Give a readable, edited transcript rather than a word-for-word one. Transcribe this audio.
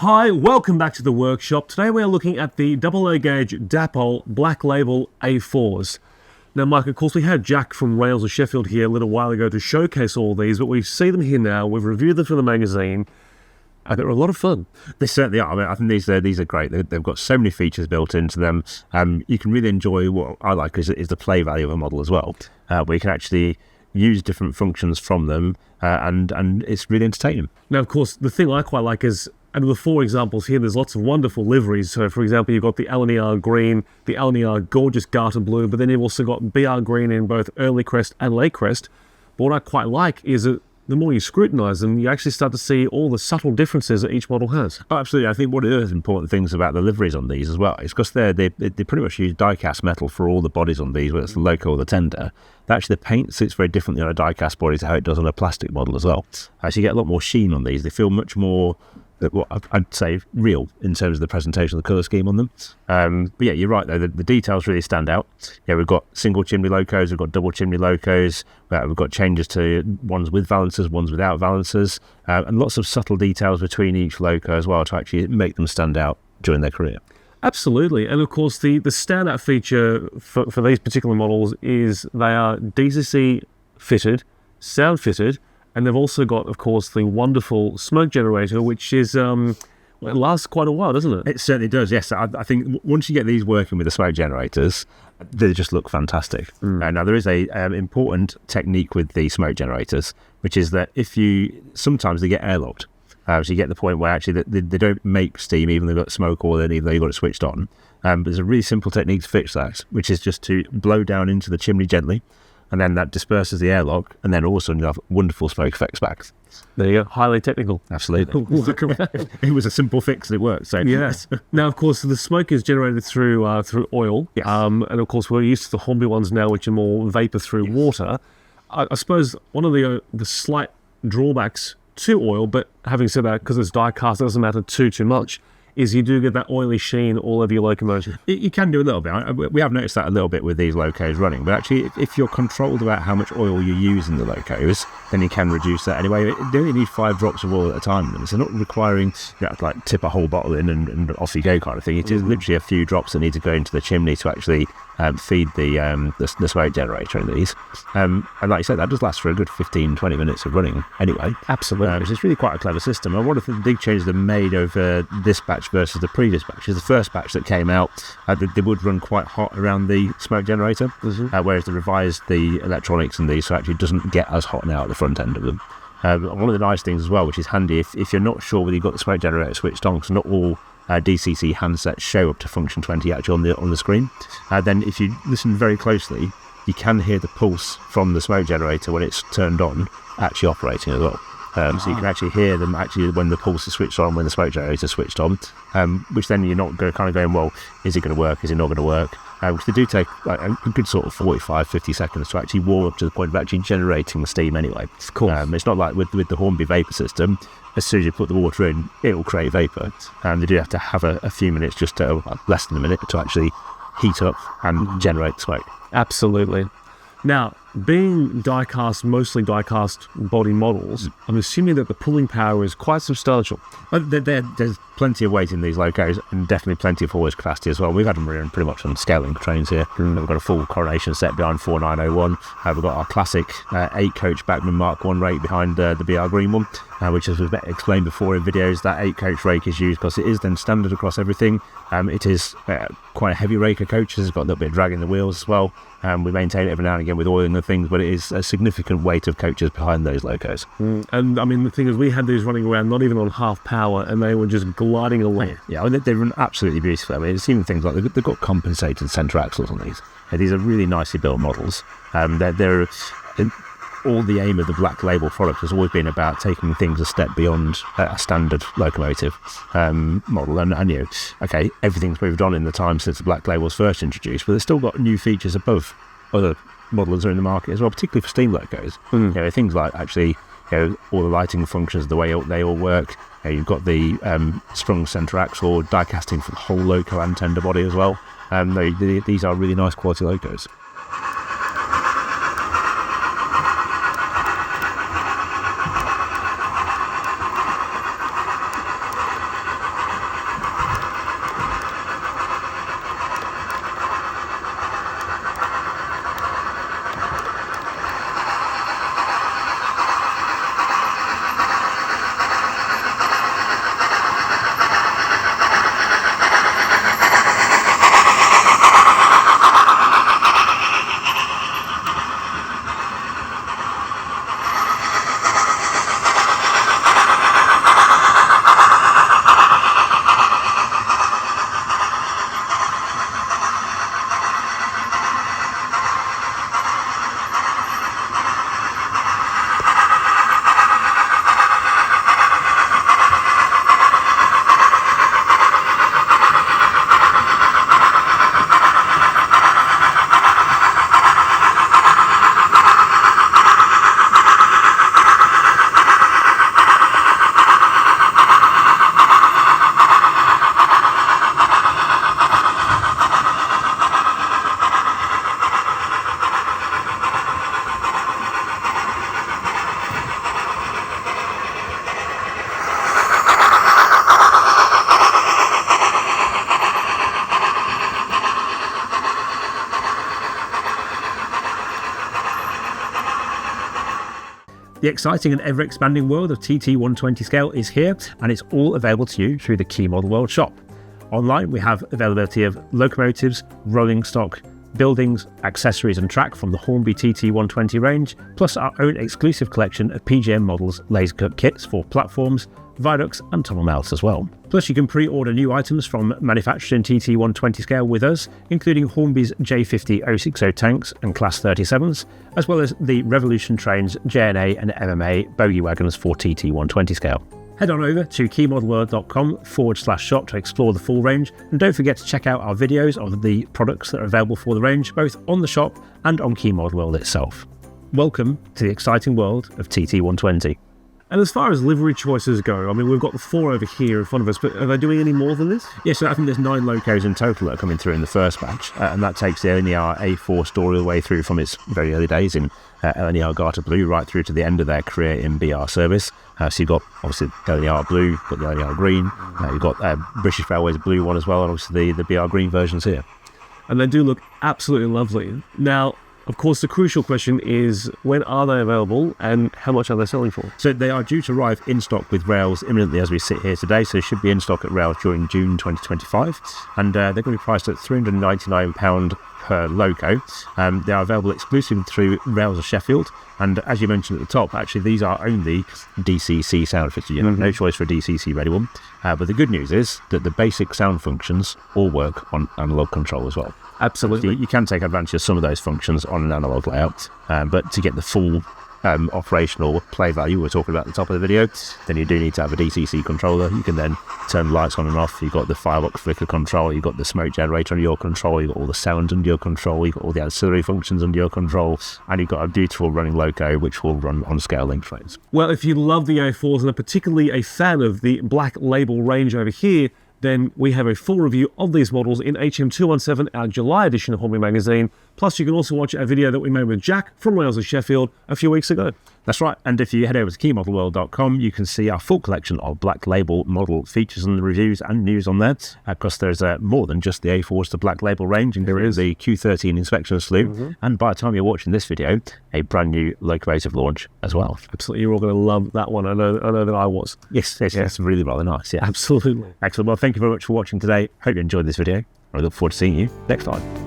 Hi, welcome back to the workshop. Today we are looking at the AA gauge Dapol Black Label A4s. Now, Mike, of course, we had Jack from Rails of Sheffield here a little while ago to showcase all these, but we see them here now. We've reviewed them for the magazine. They're a lot of fun. They certainly are. I mean, I think these are great. They've got so many features built into them. You can really enjoy what I like is the play value of a model as well, where you can actually use different functions from them, and it's really entertaining. Now, of course, the thing I quite like is, out of the four examples here, there's lots of wonderful liveries. So, for example, you've got the LNER green, the LNER gorgeous garter blue, but then you've also got BR green in both early crest and late crest. But what I quite like is that the more you scrutinise them, you actually start to see all the subtle differences that each model has. Oh, absolutely. I think one of the other important things about the liveries on these as well is because they pretty much use die-cast metal for all the bodies on these, whether it's the loco or the tender. Actually, the paint sits very differently on a die-cast body to how it does on a plastic model as well. So you get a lot more sheen on these. They feel much more, what I'd say, real in terms of the presentation of the colour scheme on them. But yeah, you're right though, the details really stand out. Yeah, we've got single chimney locos, we've got double chimney locos, we've got changes to ones with valancers, ones without valancers, and lots of subtle details between each loco as well to actually make them stand out during their career. Absolutely, and of course the standout feature for these particular models is they are DCC fitted, sound fitted, and they've also got, of course, the wonderful smoke generator, which is, it lasts quite a while, doesn't it? It certainly does, yes. I think once you get these working with the smoke generators, they just look fantastic. Now, there is a important technique with the smoke generators, which is that sometimes they get airlocked. So you get the point where actually they don't make steam even though they've got smoke or even though you've got it switched on. But there's a really simple technique to fix that, which is just to blow down into the chimney gently, and then that disperses the airlock, and then all of a sudden you have wonderful smoke effects back. There you go. Highly technical. Absolutely. It was a simple fix and it worked. So yes. Now, of course, the smoke is generated through oil. Yes. And of course, we're used to the Hornby ones now, which are more vapor through water. I suppose one of the slight drawbacks to oil, but having said that, because it's die cast, it doesn't matter too much, is you do get that oily sheen all over your locomotive. You can do a little bit. We have noticed that a little bit with these locos running, but actually if you're controlled about how much oil you use in the locos, then you can reduce that anyway. They only need 5 drops of oil at a time, and so not requiring you have to like tip a whole bottle in and off you go kind of thing. It is literally a few drops that need to go into the chimney to actually feed the smoke generator in these. And like you said, that does last for a good 15-20 minutes of running anyway. Absolutely. Which is really quite a clever system. And one of the big changes they've made over this batch versus the previous batch is the first batch that came out, they would run quite hot around the smoke generator, whereas they revised the electronics in these so actually it doesn't get as hot now at the front end of them. One of the nice things as well, which is handy if you're not sure whether you've got the smoke generator switched on, because not all DCC handsets show up to function 20 actually on the screen, then if you listen very closely, you can hear the pulse from the smoke generator when it's turned on actually operating as well. So you can actually hear them actually when the pulse is switched on, when the smoke generator is switched on, which then you're not going, well, is it going to work, is it not going to work? Because they do take like a good sort of 45-50 seconds to actually warm up to the point of actually generating the steam anyway. Of course. It's not like with the Hornby vapor system. As soon as you put the water in, it will create vapor. And they do have to have a few minutes, just less than a minute, to actually heat up and generate the smoke. Absolutely. Now, being mostly die-cast body models, I'm assuming that the pulling power is quite substantial. There's plenty of weight in these locos and definitely plenty of haulage capacity as well. We've had them running pretty much on scaling trains here. We've got a full coronation set behind 4901. We've got our classic 8-coach Bachmann Mark 1 rake behind the BR Green one, which, as we've explained before in videos, that 8-coach rake is used because it is then standard across everything. It is quite a heavy rake of coaches. It's got a little bit of drag in the wheels as well. We maintain it every now and again with oil and things, but it is a significant weight of coaches behind those locos. And I mean, the thing is, we had these running around not even on half power, and they were just gliding away. Yeah, I mean, they run absolutely beautifully. I mean, it's even things like they've got compensated centre axles on these. These are really nicely built models. They're all the aim of the Black Label product has always been about taking things a step beyond a standard locomotive model. And okay, everything's moved on in the time since the Black Label was first introduced, but they've still got new features above other modelers are in the market as well, particularly for steam locos. Things like actually all the lighting functions, the way they all work. You've got the sprung centre axle, die casting for the whole loco and tender body as well. These are really nice quality locos. The exciting and ever-expanding world of TT120 scale is here, and it's all available to you through the Key Model World shop. Online, we have availability of locomotives, rolling stock, buildings, accessories and track from the Hornby TT120 range, plus our own exclusive collection of PGM models laser cut kits for platforms, viaducts and tunnel mouths as well. Plus you can pre-order new items from manufactured in TT120 scale with us, including Hornby's J50 060 tanks and Class 37s, as well as the Revolution Trains JNA and MMA bogie wagons for TT120 scale. Head on over to keymodelworld.com/shop to explore the full range, and don't forget to check out our videos of the products that are available for the range, both on the shop and on Key Model World itself. Welcome to the exciting world of TT120. And as far as livery choices go, I mean, we've got the 4 over here in front of us, but are they doing any more than this? Yes, so I think there's 9 locos in total that are coming through in the first batch, and that takes the LNER A4 story all the way through from its very early days in LNER Garter Blue right through to the end of their career in BR service. So you've got obviously LNER Blue, you've got the LNER Green, you've got British Railways Blue one as well, and obviously the BR Green versions here. And they do look absolutely lovely. Now, of course, the crucial question is, when are they available and how much are they selling for? So they are due to arrive in stock with Rails imminently as we sit here today, so they should be in stock at Rails during June 2025, and they're going to be priced at £399 per loco. They are available exclusively through Rails of Sheffield, and as you mentioned at the top, actually these are only DCC sound fitted. You have no choice for a DCC ready one, but the good news is that the basic sound functions all work on analog control as well. Absolutely. You can take advantage of some of those functions on an analog layout, but to get the full operational play value we're talking about at the top of the video, then you do need to have a DCC controller. You can then turn the lights on and off. You've got the firebox flicker control, you've got the smoke generator under your control, you've got all the sound under your control, you've got all the ancillary functions under your control, and you've got a beautiful running loco which will run on scale link trains. Well, if you love the A4s and are particularly a fan of the Black Label range over here, then we have a full review of these models in HM217, our July edition of Hornby magazine. Plus, you can also watch a video that we made with Jack from Rails of Sheffield a few weeks ago. That's right, and if you head over to keymodelworld.com, you can see our full collection of Black Label model features and reviews and news on there. Because there's more than just the A4s to Black Label range, and there is the Q13 inspection slew, and by the time you're watching this video, a brand new locomotive launch as well. Absolutely, you're all going to love that one. I know that I was. Yes, it's really rather nice. Yeah, absolutely. Excellent. Well, thank you very much for watching today. Hope you enjoyed this video. I look forward to seeing you next time.